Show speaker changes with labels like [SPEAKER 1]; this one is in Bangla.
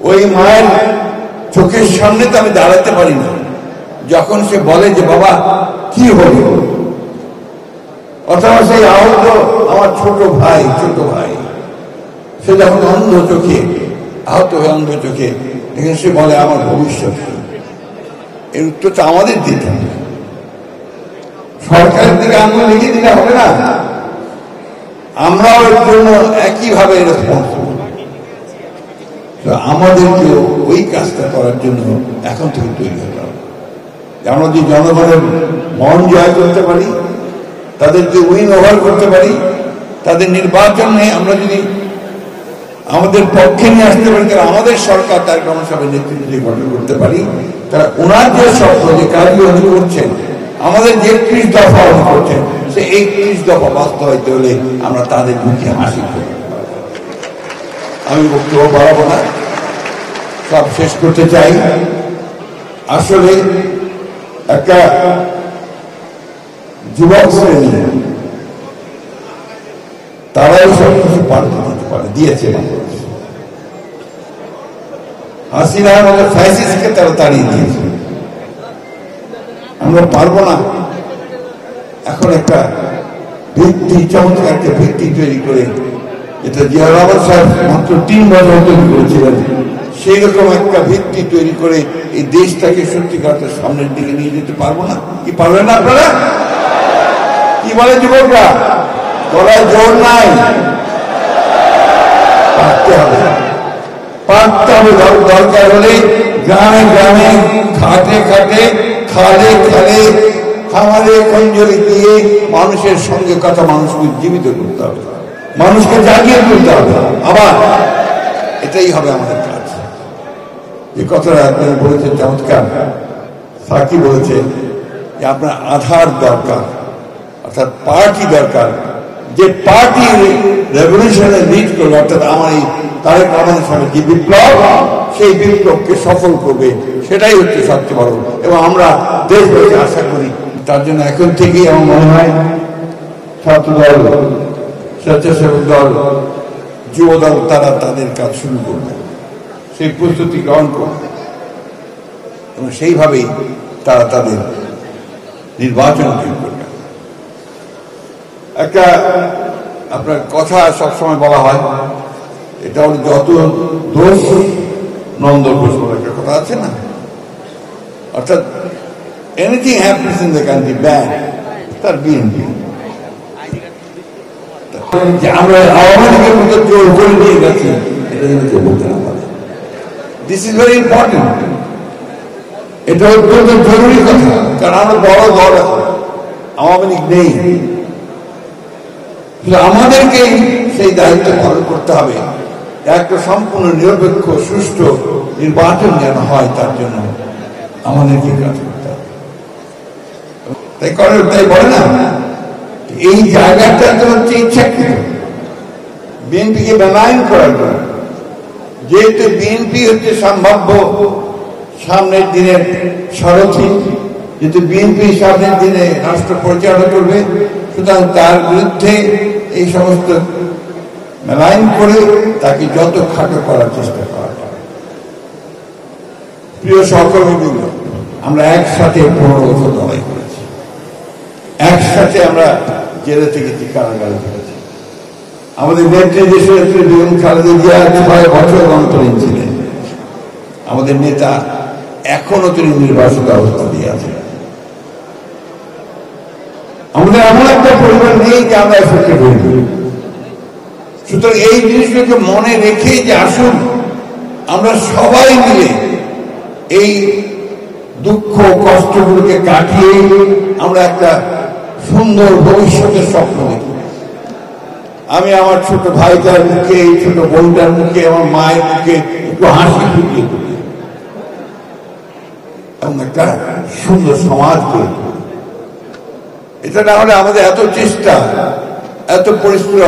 [SPEAKER 1] ওই মায়ের চোখের সামনে তো আমি দাঁড়াতে পারি না যখন সে বলে যে বাবা কি হলো, অথবা সেই আহত আমার ছোট ভাই সে যখন অন্ধ চোখে আহত হয়ে অন্ধ চোখে এখানে সে বলে আমার ভবিষ্যৎ, এর উত্তর তো আমাদের দিতে হবে। সরকারের দিকে আঙুল লিখে দিলে হবে না, আমরাও এর জন্য একইভাবে রেসপন্সিবল। আমাদেরকে ওই কাজটা করার জন্য এখন থেকে তৈরি হতে হবে। আমরা যদি জনগণের মন জয় করতে পারি, তাদেরকে উইন ওভার করতে পারি, তাদের নির্বাচনে আমরা যদি আমাদের পক্ষে নিয়ে আসতে পারি, তারা আমাদের সরকার তার কর্মসভার নেতৃত্বে গঠন করতে পারি, তারা ওনার যে স্বপ্ন যে কাজই উনি করছেন, আমাদের যে 30 দফা উনি করছেন, সে 31 দফা বাস্তবায়িত হলে আমরা তাদের মুখে হাসি করব। আমি বক্তব্য বাড়াবো না, সব শেষ করতে চাই। আসলে একটা যুবক শ্রেণী তারাই সব কিছু পাল্টে দিতে পারে, দিয়েছে। হাসিনার মতো ফ্যাসিস্টকে তারা তাড়িয়ে দিয়েছে। আমরা পারবো না এখন একটা ভিত্তি, চমৎকার একটা ভিত্তি তৈরি করে, যেটা জিয়া রহমান সাহেব মাত্র 3 বছর তৈরি করেছিলেন, সেই রকম একটা ভিত্তি তৈরি করে এই দেশটাকে সত্যিকার সামনের দিকে নিয়ে যেতে পারবো না? কি পারবেন না আপনারা? কি বলে যুবকরা? গলায় জোর নাই, পারতে হবে, পারতে হবে। দরকার হলে গ্রামে গ্রামে, ঘাটে ঘাটে, খালে খালে, খামারে খঞ্জরে দিয়ে মানুষের সঙ্গে কথা, মানুষকে জীবিত করতে হবে, মানুষকে জাগিয়ে তুলতে হবে। আবার এটাই হবে আমাদের কাজ। যে কথাটা আপনারা বলেছেন চমৎকার, সাকি বলেছে যে আপনার আধার দরকার, অর্থাৎ পার্টি দরকার, যে পার্টি রেভলিউশনে লিড করবে, অর্থাৎ আমার এই তারেক রহমানের সামনে যে বিপ্লব, সেই বিপ্লবকে সফল করবে, সেটাই হচ্ছে সবচেয়ে বড়। এবং আমরা দেশবাসী আশা করি তার জন্য এখন থেকেই আমার মনে হয় ছাত্রদল, স্বেচ্ছাসেবক দল, যুব দল, তারা তাদের কাজ শুরু করবে, সেই প্রস্তুতি গ্রহণ করবে এবং সেইভাবেই তারা তাদের নির্বাচন করবে। একটা আপনার কথা সবসময় বলা হয়, এটা হল যত দোষ নন্দ ঘোষ বলে একটা কথা আছে না, অর্থাৎ anything happens in the country bad, তার বিএনপি। আমরা আওয়ামী লীগের মতো জোর করে নিয়ে গেছি, এটা যেন কেউ বলতে না পারে। দিস ইজ ভেরি ইম্পর্টেন্ট, এটা অত্যন্ত জরুরি কথা, কারণ আমরা বড় দল এখন, আওয়ামী লীগ নেই। আমাদেরকেই সেই দায়িত্ব পালন করতে হবে, একটা সম্পূর্ণ নিরপেক্ষ সুষ্ঠু নির্বাচন যেন হয়, তার জন্য আমাদেরকে কাজ করতে হবে। তাই বলে না, এই জায়গাটা হচ্ছে ইচ্ছাকৃত বিএনপিকে বেমাইন করার জন্য। যেহেতু বিএনপি হচ্ছে সম্ভাব্য সামনের দিনের সারথি, যেহেতু বিএনপি সামনের দিনে রাষ্ট্র পরিচালনা করবে, সুতরাং তার বিরুদ্ধে এই সমস্ত মেলাইন করে তাকে যত খাটো করার চেষ্টা করা হয়। প্রিয় সহকর্মীবৃন্দ, আমরা একসাথে 15 বছর লড়াই করেছি, একসাথে আমরা জেলে থেকেছি, কারাগারে থেকেছি। আমাদের নেত্রী দেশের বেগম খালেদা জিয়া 6 বছর অন্তরীণ ছিলেন। আমাদের নেতা এখনো তিনি নির্বাসিত অবস্থা দিয়ে আছেন। আমাদের এমন একটা পরিবার নেই যে আমরা এফেক্টে করি। সুতরাং এই জিনিসগুলোকে মনে রেখে যে আসুন আমরা সবাই মিলে এই দুঃখ কষ্টগুলোকে কাটিয়ে আমরা একটা সুন্দর ভবিষ্যতের স্বপ্ন দেখি। আমি আমার ছোট ভাইটার মুখে, এই ছোট বোনটার মুখে, আমার মায়ের মুখে একটু হাসি ফুটিয়ে তুলি এবং একটা সুন্দর সমাজ গড়ে তুলি। এটা না হলে আমাদের এত চেষ্টা, এত পরিশ্রম